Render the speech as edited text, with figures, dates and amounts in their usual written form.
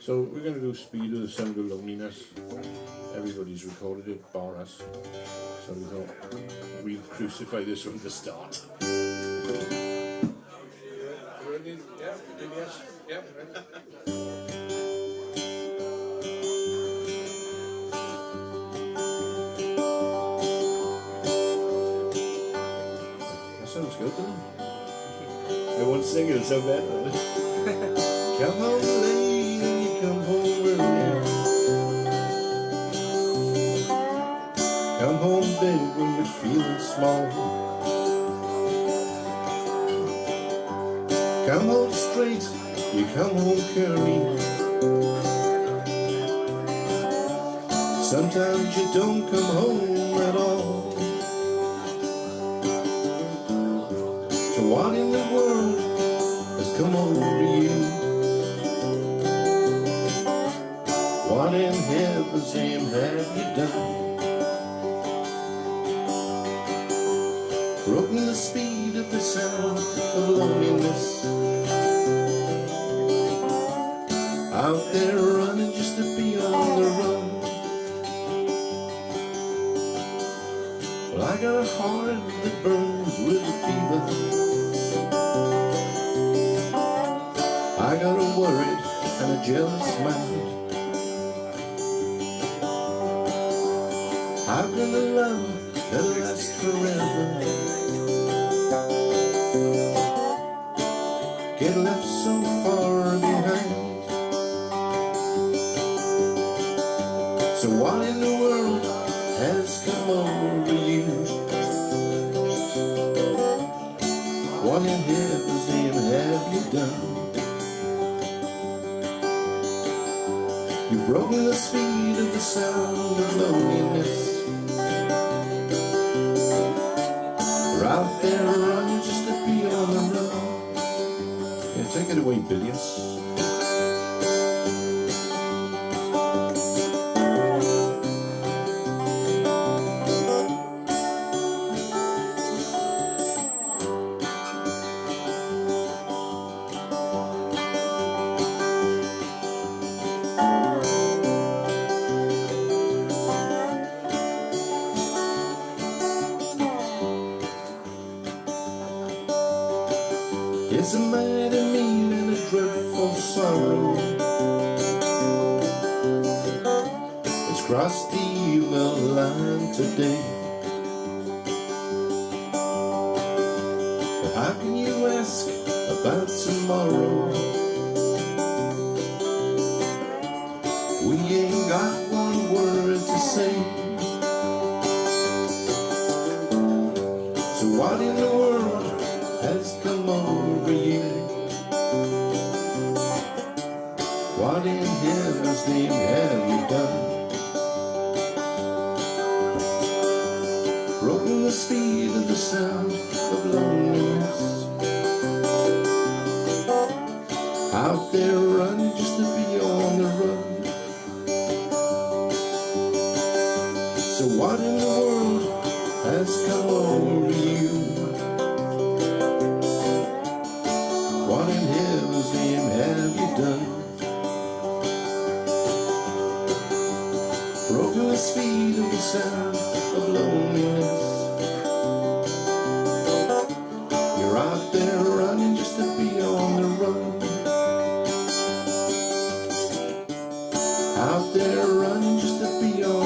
So we're going to do Speed of the Sound of Loneliness. Everybody's recorded it, bar us. So we thought we'll crucify this from the start. Ready? Yeah, yes, yeah, ready. Sounds good, doesn't it? I won't sing it, so bad. Come home late and you come home early. Come home big when you're feeling small. Come home straight, you come home curly. Sometimes you don't come home at all. So what in the world has come over you? What in heaven's name have you done? Broken the speed of the sound of loneliness. Out there running just to be on the run. Well, I got a heart that burns with a fever. I got a worried and a jealous mind. I've got a love that lasts forever. Get left so far behind. So what in the world has come over you? What in heaven's name have you done? You've broken the speed of the sound of loneliness. We're out there running just to be on the run. Yeah, take it away, Billions. It's a mighty mean and a dreadful sorrow. It's crossed the evil line today. But how can you ask about tomorrow? We ain't got one word to say. So what in the world has come over you? What in heaven's name have you done? Broken the speed of the sound of loneliness. Out there running just to be on the run. So what in the world has come over you? What in heaven's name have you done? Broken the speed of the sound of loneliness. You're out there running just to be on the run. Out there running just to be on